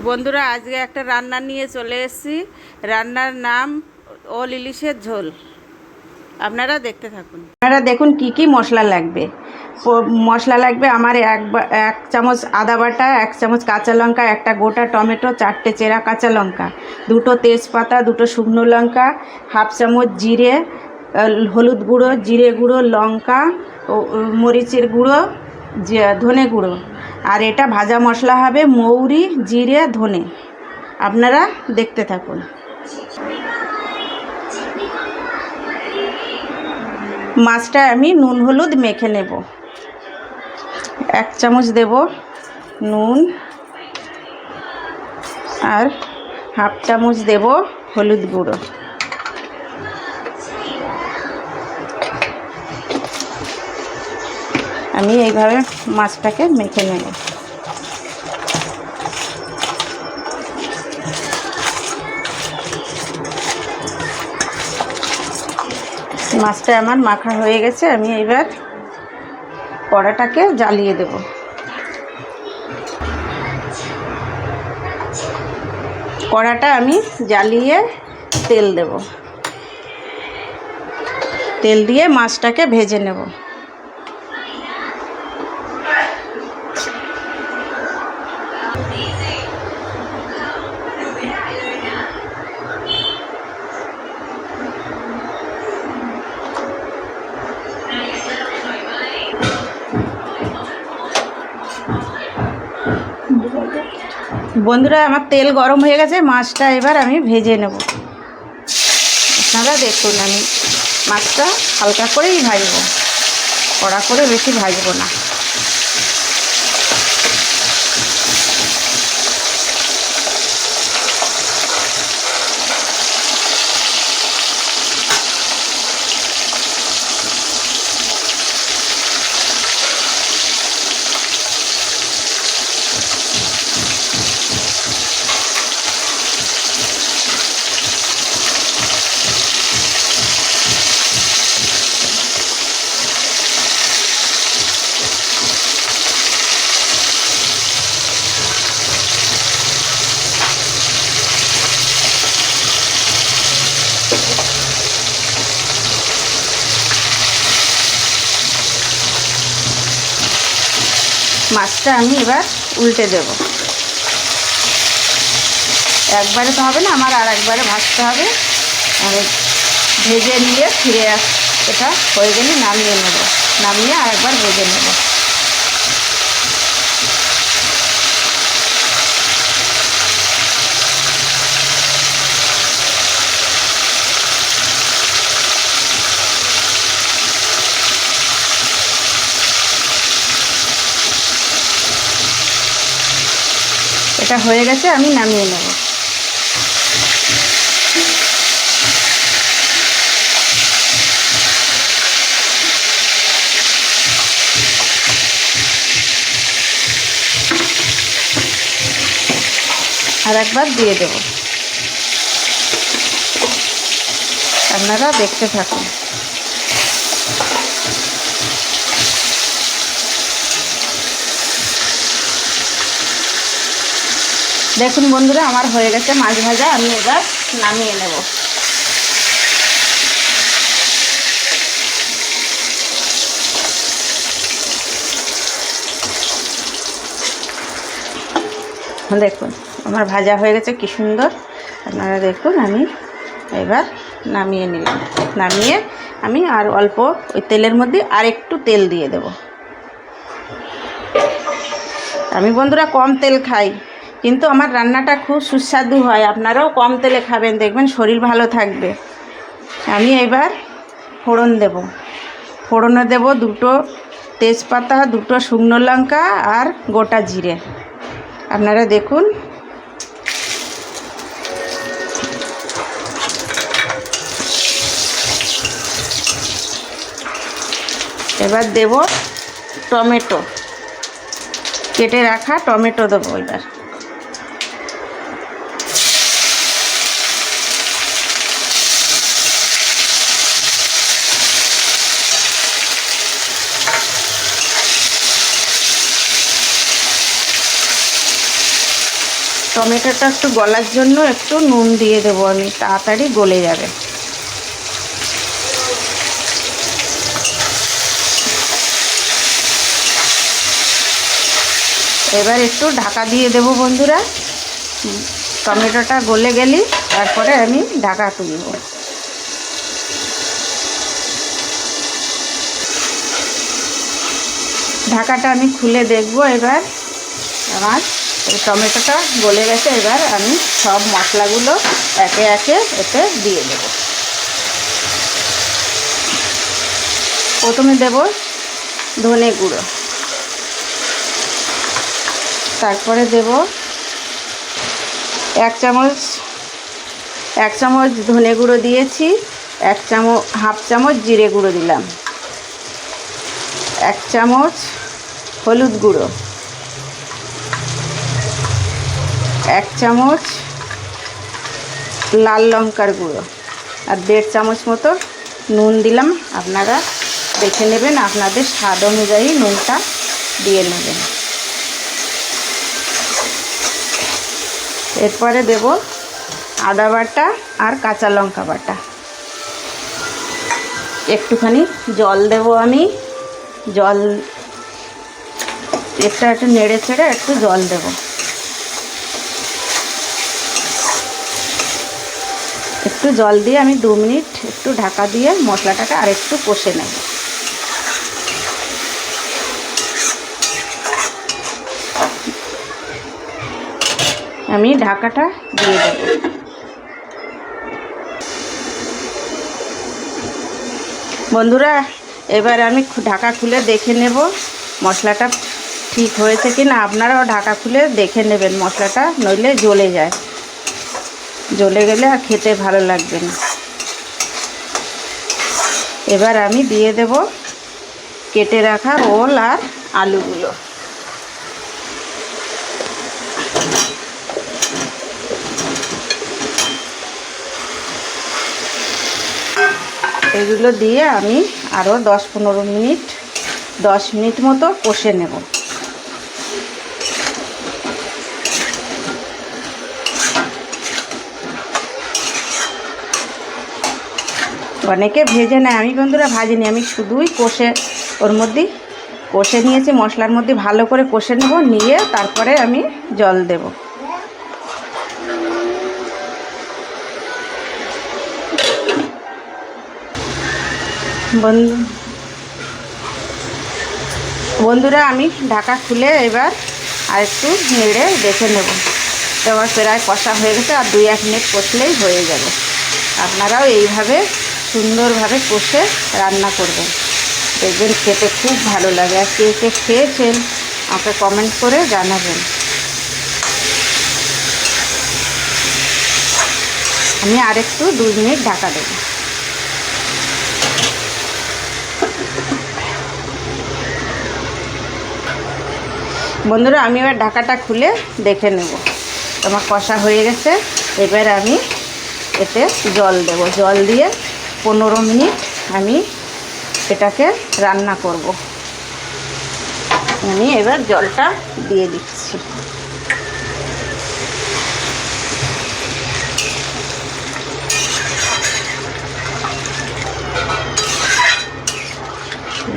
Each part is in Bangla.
বন্ধুরা, আজকে একটা রান্না নিয়ে চলে এসেছি। রান্নার নাম ওল ইলিশের ঝোল। আপনারা দেখতে থাকুন। আপনারা দেখুন কি কি মশলা লাগবে। মশলা লাগবে আমার এক চামচ আদা বাটা, 1 চামচ কাঁচা লঙ্কা, একটা গোটা টমেটো, 4টে চেরা কাঁচা লঙ্কা, 2টো তেজপাতা, 2টো শুকনো লঙ্কা, 1/2 চামচ জিরে, হলুদ গুঁড়ো, জিরে গুঁড়ো, লঙ্কা, মরিচের গুঁড়ো, ধনে গুঁড়ো। আর এটা ভাজা মশলা হবে মৌরি, জিরে, ধনে। আপনারা দেখতে থাকুন। মাছটা আমি নুন হলুদ মেখে নেব। 1 চামচ দেব নুন, আর 1/2 চামচ দেব হলুদ গুঁড়ো। আমি এইভাবে মাছটাকে মেখে নেব। মাছটা আমার মাখা হয়ে গেছে। আমি এবার কড়াটাকে জ্বালিয়ে দেব। কড়াটা আমি জ্বালিয়ে তেল দেব। তেল দিয়ে মাছটাকে ভেজে নেব। বন্ধুরা, আমার তেল গরম হয়ে গেছে। মাছটা এবার আমি ভেজে নেব। আপনারা দেখুন, আমি মাছটা হালকা করেই ভাজবো, কড়া করে বেশি ভাজবো না। মাছটা আমি এবার উল্টে দেব। একবারে তো হবে না, আমার আর একবারে ভাজতে হবে। আর ভেজে নিয়ে ফিরে এটা হয়ে গেলে নামিয়ে নেব। নামিয়ে আর একবার ভেজে নেব। এটা হয়ে গেছে, আমি নামিয়ে নেব। আর একবার দিয়ে দেব। আপনারা দেখতে থাকুন। দেখুন বন্ধুরা, আমার হয়ে গেছে মাছ ভাজা। আমি এবার নামিয়ে নেব। দেখুন আমার ভাজা হয়ে গেছে কি সুন্দর। আপনারা দেখুন, আমি এবার নামিয়ে নিলাম। নামিয়ে আমি আর অল্প ওই তেলের মধ্যে আর একটু তেল দিয়ে দেব। আমি বন্ধুরা কম তেল খাই, কিন্তু আমার রান্নাটা খুব সুস্বাদু হয়। আপনারাও কম তেলে খাবেন, দেখবেন শরীর ভালো থাকবে। আমি এবার ফোড়ন দেব। ফোড়নে দেব 2টো তেজপাতা, 2টো শুকনো লঙ্কা, আর গোটা জিরে। আপনারা দেখুন। এবার দেব টমেটো, কেটে রাখা টমেটো দেবো এবার। টমেটোটা একটু গলার জন্য একটু নুন দিয়ে দেবো আমি, তাড়াতাড়ি গলে যাবে। এবার একটু ঢাকা দিয়ে দেবো বন্ধুরা। টমেটোটা গলে গেলে তারপরে আমি ঢাকা তুলব। ঢাকাটা আমি খুলে দেখব। এবার আমার টমেটোটা গলে গেছে। এবার আমি সব মশলাগুলো একে একে এতে দিয়ে দেব। প্রথমে দেব ধনে গুঁড়ো, তারপরে দেব এক চামচ ধনে গুঁড়ো দিয়েছি, হাফ চামচ জিরে গুঁড়ো দিলাম, 1 চামচ হলুদ গুঁড়ো, 1 চামচ লাল লঙ্কার গুঁড়ো, আর 1.5 চামচ মতো নুন দিলাম। আপনারা দেখে নেবেন, আপনাদের স্বাদ অনুযায়ী নুনটা দিয়ে নেবেন। এরপরে দেব আদা বাটা আর কাঁচা লঙ্কা বাটা। একটুখানি জল দেব আমি। জল একটু নেড়ে ছেড়ে একটু জল দেব। একটু জল দিয়ে আমি 2 মিনিট একটু ঢাকা দিয়ে মশলাটাকে আর একটু কষে নেব। আমি ঢাকাটা দিয়ে দেব। বন্ধুরা, এবার আমি ঢাকা খুলে দেখে নেব মশলাটা ঠিক হয়েছে কি না। আপনারাও ঢাকা খুলে দেখে নেবেন মশলাটা, নইলে জ্বলে যায়। জ্বলে গেলে আর খেতে ভালো লাগবে না। এবার আমি দিয়ে দেব কেটে রাখা ওল আর আলুগুলো। এগুলো দিয়ে আমি আরও 10 মিনিট মতো কষে নেব। অনেকে ভেজে নেয়, আমি বন্ধুরা ভাজিনি, আমি শুধুই ওর মধ্যে কষে নিয়েছি। মশলার মধ্যে ভালো করে কষে নেব, নিয়ে তারপরে আমি জল দেব। বন্ধুরা, আমি ঢাকা খুলে এবার আর একটু নেড়ে দেখে নেব। এবার প্রায় কষা হয়ে গেছে, আর 2-1 মিনিট কষলেই হয়ে যাবে। আপনারাও এইভাবে সুন্দরভাবে কষে রান্না করবেন, দেখবেন খেতে খুব ভালো লাগে। আর কে কে খেয়েছেন আমাকে কমেন্ট করে জানাবেন। আমি আর একটু 2 মিনিট ঢাকা দেব। বন্ধুরা, আমি এবার ঢাকাটা খুলে দেখে নেব। আমার কষা হয়ে গেছে। এবার আমি এতে জল দেব। জল দিয়ে 15 মিনিট আমি এটাকে রান্না করব। আমি এবার জলটা দিয়ে দিচ্ছি।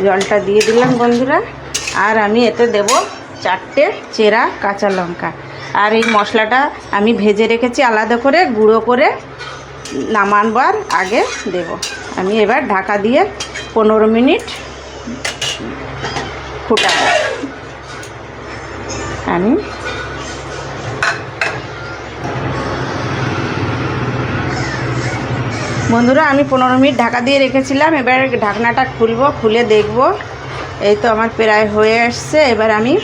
জলটা দিয়ে দিলাম বন্ধুরা। আর আমি এতে দেব 4টে চেরা কাঁচা লঙ্কা। আর এই মশলাটা আমি ভেজে রেখেছি আলাদা করে, গুঁড়ো করে নামাবার আগে দেব। আমি এবার ঢাকা দিয়ে 15 মিনিট ফুটাবো। আমি বন্ধুরা, আমি 15 মিনিট ঢাকা দিয়ে রেখেছিলাম। এবার ঢাকনাটা খুলবো, খুলে দেখব। এই তো আমার প্রায় হয়ে আসছে। এবার আমি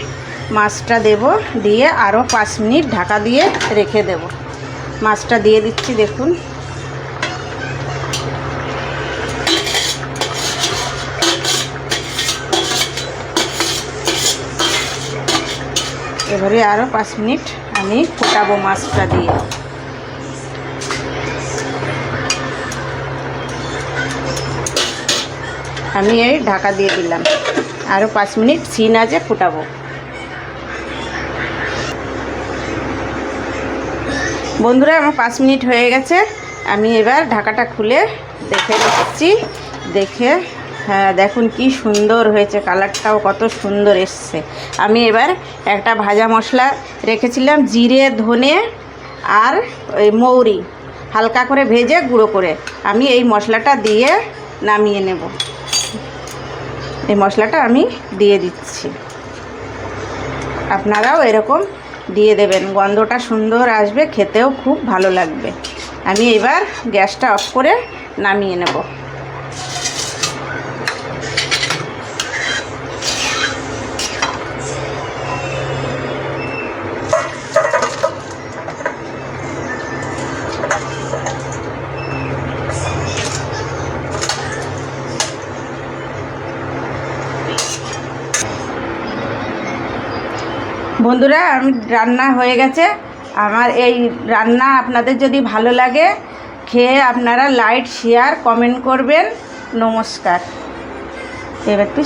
মাছটা দেব, দিয়ে আরও 5 মিনিট ঢাকা দিয়ে রেখে দেব। মাছটা দিয়ে দিচ্ছি, দেখুন। এবারে আরও 5 মিনিট আমি ফোটাবো মাছটা দিয়ে। আমি এই ঢাকা দিয়ে দিলাম, আরও 5 মিনিট সিন আছে ফোটাবো। বন্ধুরা আমার 5 মিনিট হয়ে গেছে, আমি এবার ঢাকাটা খুলে দেখে রেখেছি। দেখে হ্যাঁ দেখুন কি সুন্দর হয়েছে, কালারটাও কত সুন্দর এসছে। আমি এবার একটা ভাজা মশলা রেখেছিলাম, জিরে ধনে আর ওই মৌরি হালকা করে ভেজে গুঁড়ো করে আমি এই মশলাটা দিয়ে নামিয়ে নেব। এই মশলাটা আমি দিয়ে দিচ্ছি, আপনারাও এরকম দিয়ে দেবেন, গন্ধটা সুন্দর আসবে, খেতেও খুব ভালো লাগবে। আমি এবার গ্যাসটা অফ করে নামিয়ে নেব। বন্ধুরা আমি রান্না হয়ে গেছে। আমার এই রান্না আপনাদের যদি ভালো লাগে, খেয়ে আপনারা লাইক শেয়ার কমেন্ট করবেন। নমস্কার। এবার একটু